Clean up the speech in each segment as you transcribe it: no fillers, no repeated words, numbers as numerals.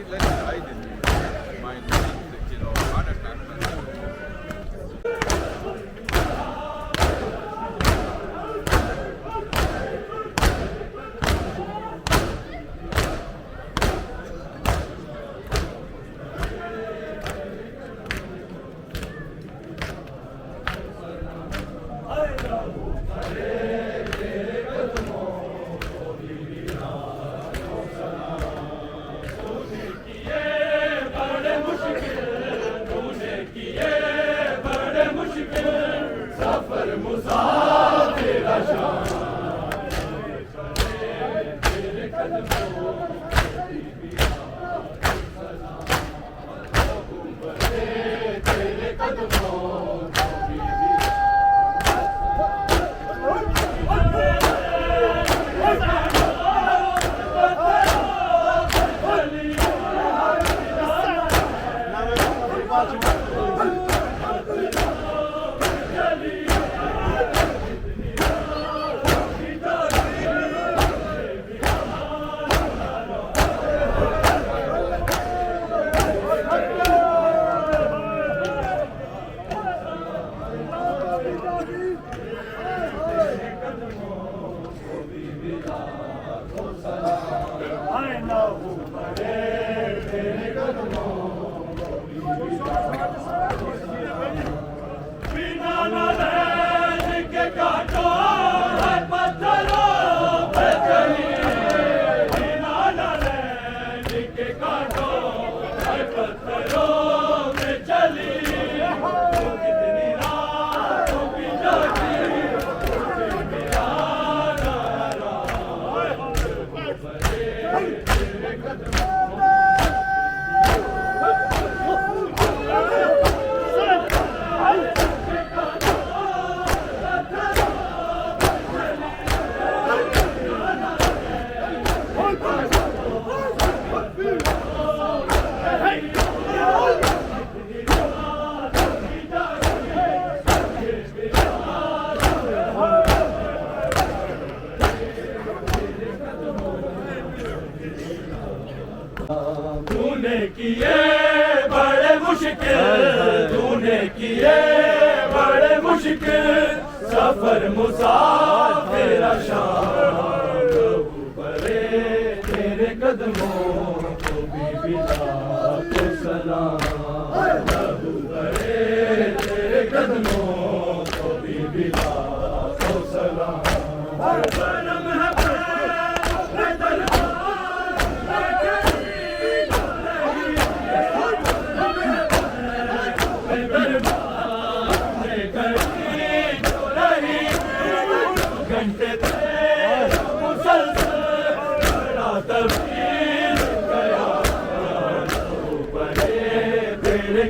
let's hide in my heart attack. तूने किए बड़े मुश्किल, तूने किए बड़े मुश्किल सफर मुसाफिर शान बड़े तेरे कदमों को भी बिला तो सलाम बड़े तेरे कदमों को भी बिला तो सलाम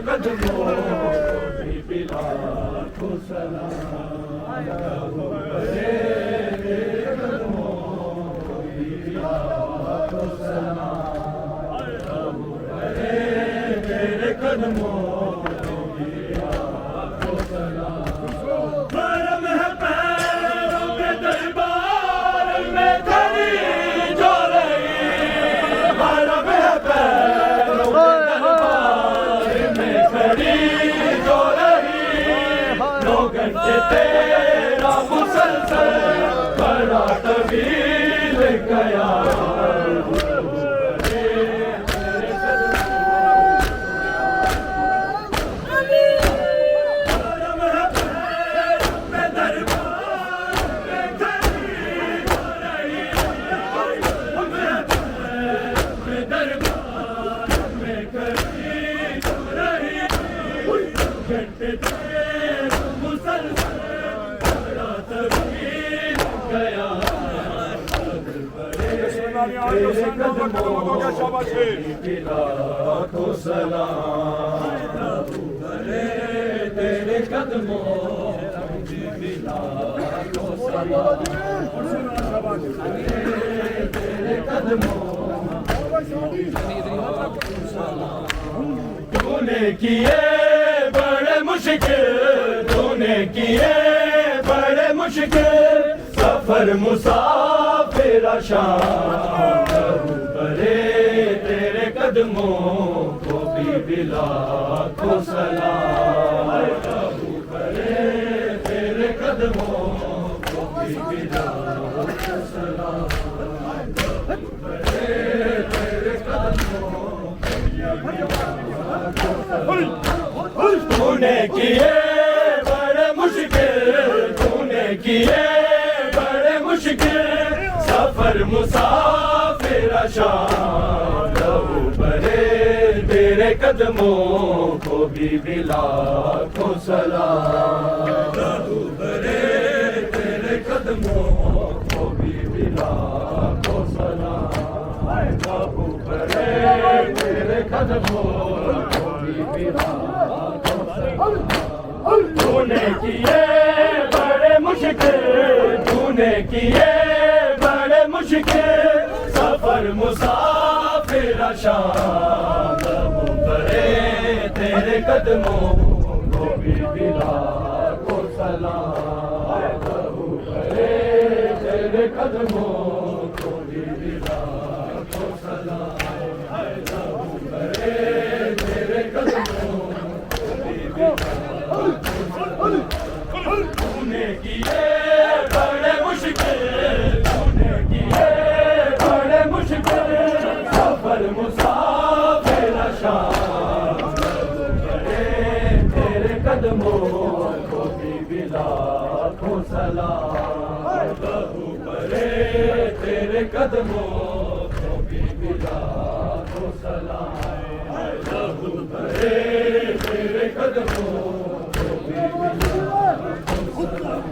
कदमों भी बिला को सलाम तेरे कदमों भी बिला को सलाम तेरे कदमों भी बिला को सलाम मरम है पैरों में दरबार में खड़ी जो रही मरम है पैरों में जो रही 9 घंटे तेरा मुसलसल बड़ा तवील गया तेरे कदमों को सलाम तेरे कदमों को सलाम तेरे कदमों तूने किए बड़े मुश्किल, तूने किए बड़े मुश्किल सफर मुसाफिर शान बड़े तेरे कदम कदमों को भी लाखों सलाम। अबू बरे तेरे कदमों को भी लाखों सलाम। अबू बरे तेरे कदमों को भी लाखों सलाम। तूने किए बड़े मुश्किल, तूने किए बड़े मुश्किल सफर मुसाफिर शाम। अबू बरे तेरे कदमों को भी लाखों सलाम। अबू बरे तेरे कदमों को भी लाखों सलाम। अबू बरे तेरे कदमों को भी लाखों सलाम। तूने किए बड़े मुश्किल, तूने किए बड़े मुश्किल सफर मुसाफिर शाम। अबू बरे तेरे कदमों को भी लाखों सलाम। अबू बरे तेरे कदमों को भी लाखों सलाम। अबू बरे तेरे कदमों को भी लाखों सलाम। तूने किए बड़े मुश्किल, तूने किए बड़े मुश्किल सफर मुसाफिर शाम। अबू बरे तेरे कदमों को भी लाखों सलाम। अबू बरे तेरे कदमों को भी लाखों सलाम। अबू बरे तेरे कदमों को भी लाखों सलाम।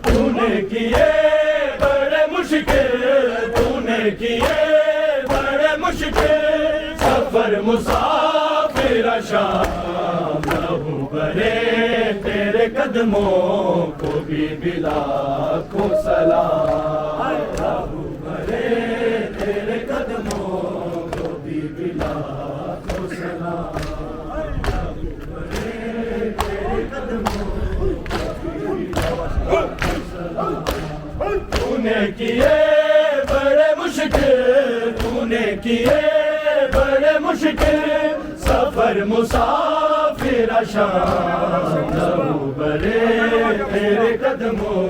तूने किए बड़े मुश्किल, तूने किए बड़े मुश्किल सफर मुसाफिर शाम। अबू बरे तेरे कदमों को भी लाखों सलाम। अबू बरे तेरे कदमों को भी लाखों सलाम। अबू बरे तेरे कदमों तूने किए बड़े मुश्किल, तूने किए बड़े मुश्किल सफर मुसाफिर शाम। अबू बरे तेरे कदमों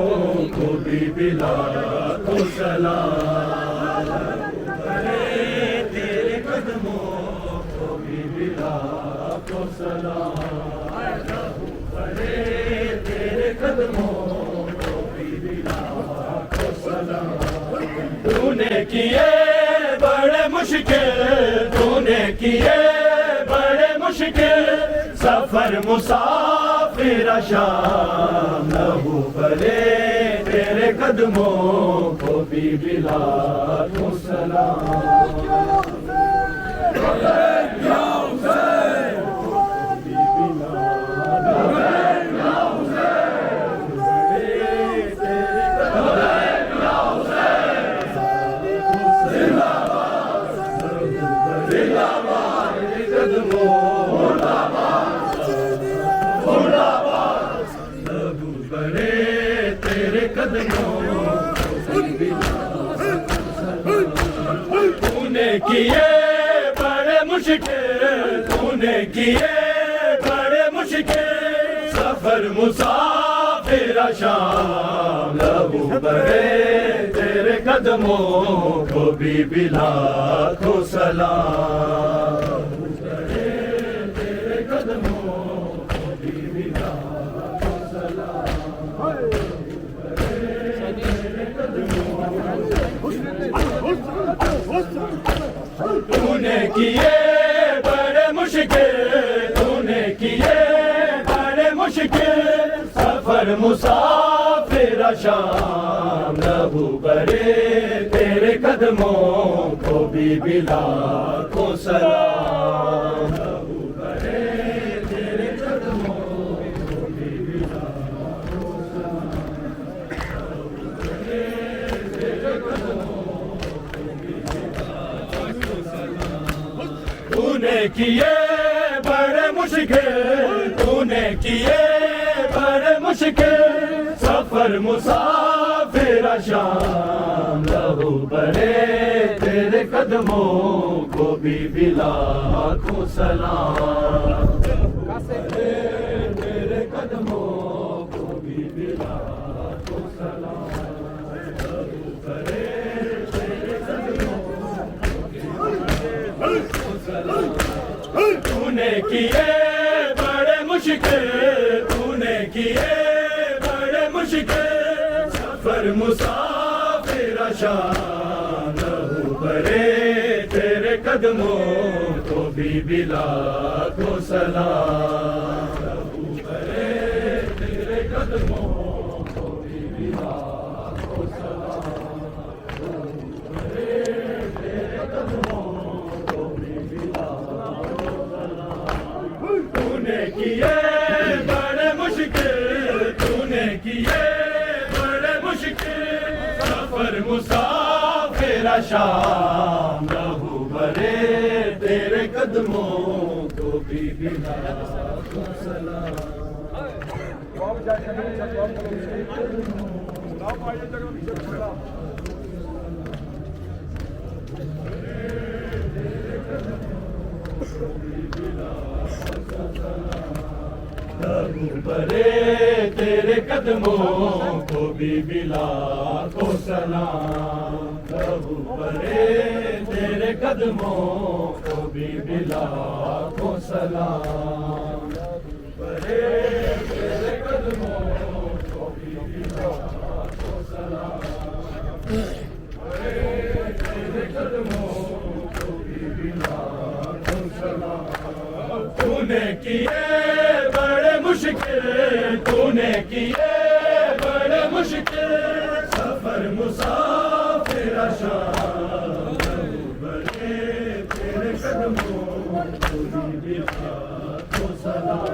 को भी लाखों सलाम। अबू बरे तेरे कदमों को भी लाखों सलाम। अबू बरे तेरे कदमों तूने किए बड़े मुश्किल, तूने किए बड़े मुश्किल सफर मुसाफिर शाम। अबू बरे तेरे कदमों को भी लाखों सलाम। अबू बरे तेरे कदमों तूने किए बड़े मुश्किल, तूने किए बड़े मुश्किल सफर मुसाफिर शाम। अबू बरे तेरे कदमों को भी लाखों सलाम। अबू बरे तेरे कदमों को भी लाखों सलाम। तूने किए बड़े मुश्किल, तूने किए बड़े मुश्किल सफर मुसाफिर शाम। अबू बरे तेरे कदमों को भी लाखों सलाम। अबू बरे तेरे कदमों को भी लाखों सलाम। अबू बरे तेरे कदमों को भी लाखों सलाम। तूने किए बड़े मुश्किल, तूने किए बड़े मुश्किल सफर मुसाफिर मुसाफिरा शाम लहू बरे तेरे कदमों को भी लाखों सलाम तेरे कदमों को भी लाखों सलाम लहू बरे तेरे कदमों को सलाम तूने किए बड़े मुश्किल तूने किए बड़े मुश्किल सफर मुसाफिरा शाम लहू बरे तेरे कदमों को भी लाखों सलाम लहू बरे तेरे कदमों को भी लाखों सलाम लहू बरे तेरे कदमों को भी लाखों सलाम तूने किए बड़े मुश्किल तूने किए बड़े मुश्किल सफर मुसाफिरा शाम लहू बरे तेरे कदमों को भी लाखों सलाम लहू बरे तेरे कदमों को भी लाखों सलाम लहू बरे तेरे कदमों को भी लाखों सलाम बरे तेरे कदमों को भी लाखों सलाम बरे तेरे कदमों को भी लाखों सलाम तूने किए बड़े मुश्किल तूने किए बड़े मुश्किल सफर मुसाफिरा शाम लहू बरे तेरे कदमों को भी लाखों सलाम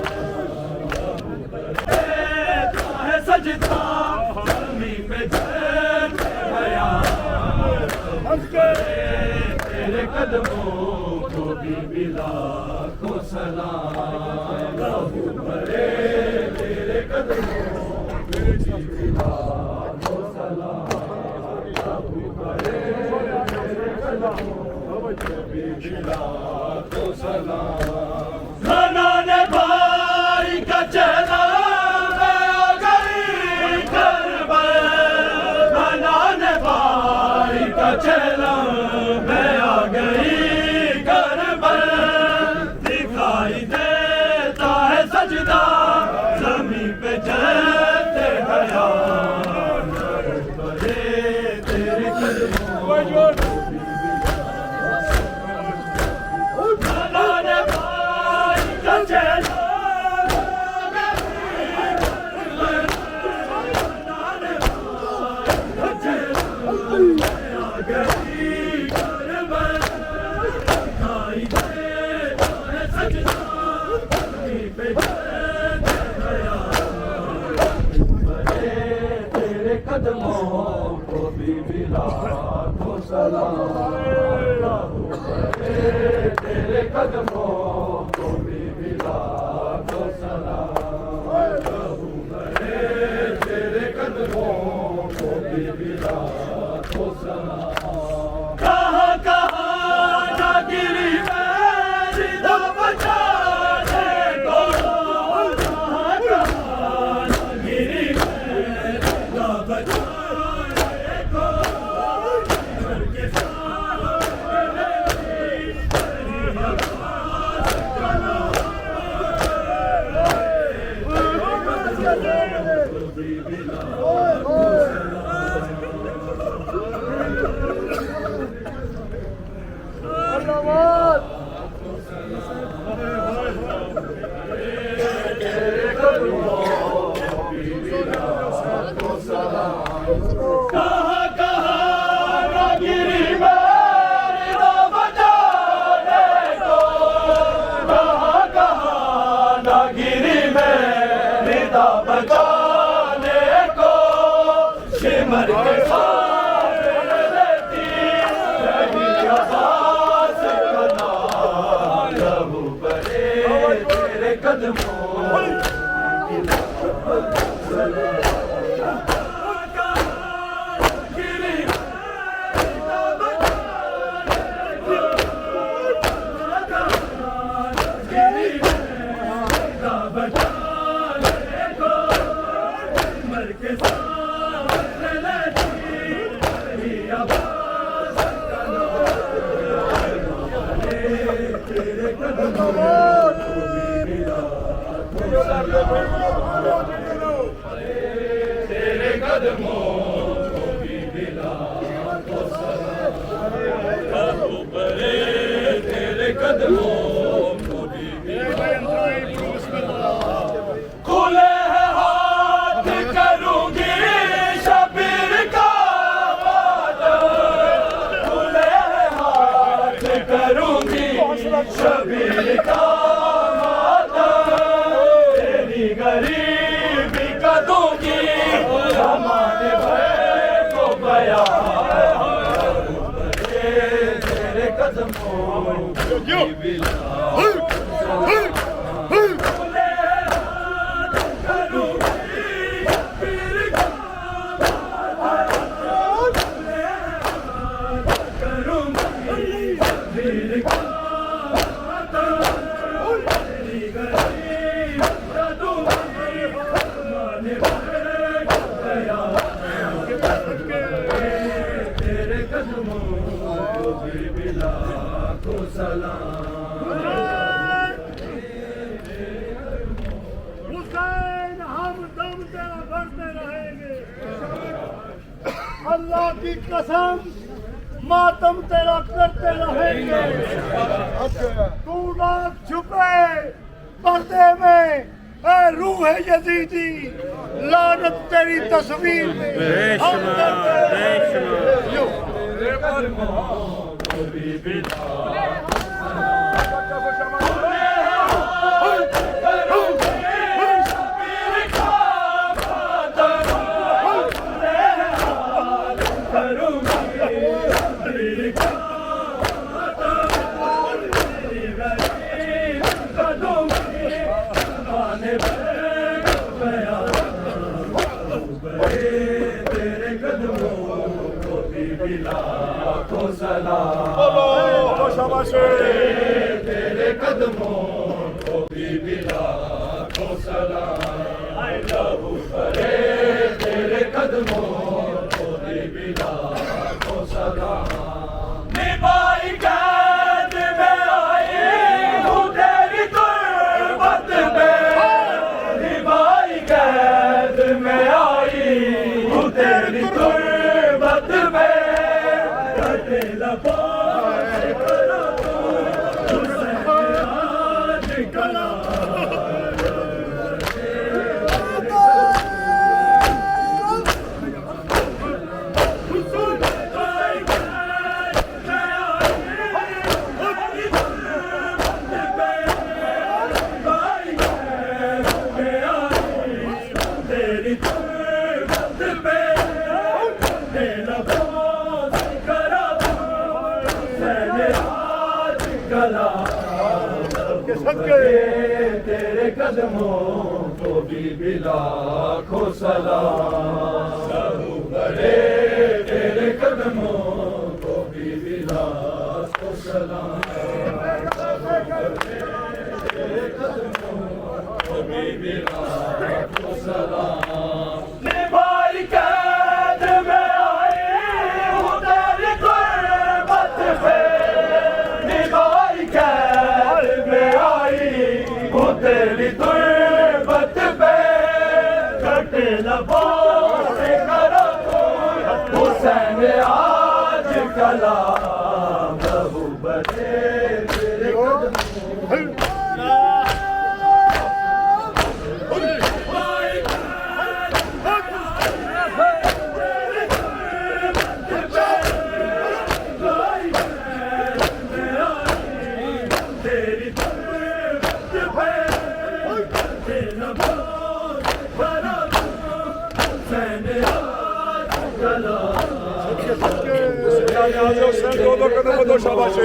लहू बरे है सजदा ज़मीन पे झुक गया तेरे कदमों को भी लाखों सलाम लहू बरे तेरे कदमों को भी लाखों सलाम लहू बरे तेरे कदमों को भी लाखों सलाम ज़नाने भाई का चेला मैं आ गई करबल ज़नाने भाई का चेला मैं आ गई दिखाई देता है सजदा ज़मीन पे चलते हया बरे तेरे कदमों ज़नाने भाई का चेला ज़नाने भाई का चेला मैं आ गई करबल दिखाई देता है सजदा ज़मीन पे चलते हया बरे तेरे कदमों को भी लाखों सलाम लहू बरे तेरे कदमों को भी लाखों सलाम लहू बरे तेरे कदमों को भी लाखों सलाम कहाँ कहाँ ना गिरी मेरी दम बचाने को कहाँ कहाँ ना गिरी मेरी दम बचाने को घर के सामने तेरी आवाज़ करो भी लाखों कहाँ कहाँ ना गिरी मेरी दम बचाने को कहाँ कहाँ ना गिरी मेरी दम बचाने को सिमर के सामने लेती रही आवाज़ का नाम लहू बरे तेरे कदमों तेरे कदमों को भी मिला तो सलाम बरे तेरे कदमों को भी मिला खुले हैं हाथ करूंगी शबीर का वादा खुले हैं हाथ करूंगी शबीर का वादा तेरी गरीबी का दूंगी जमाने भर को बया तेरे कदमों की बिला हुसैन हम दम तेरा भरते रहेंगे अल्लाह की कसम मातम तेरा करते रहेंगे तू ना छुपे पर्दे में ऐ रूह यजीदी लानत तेरी तस्वीर में तेरे कदमों को भी मिला को सलाम आई लव करे तेरे कदमों को भी मिला को सलाम निभाई कैद में आई हूँ तेरी गुर्बत में निभाई कैद में आई हूँ तेरी गुर्बत में कटे लबों तेरे कदमों को भी मिला को सलाम बड़े तेरे कदमों को भी मिला को सलाम तेरे कदमों को भी मिला को सलाम निभाई कैद में आई हूँ तेरी गुर्बत पे निभाई कैद में आई हूँ तेरी गुर्बत पे कटे लबों से करो हुसैन आज कला बहू बने तेरे शाबाश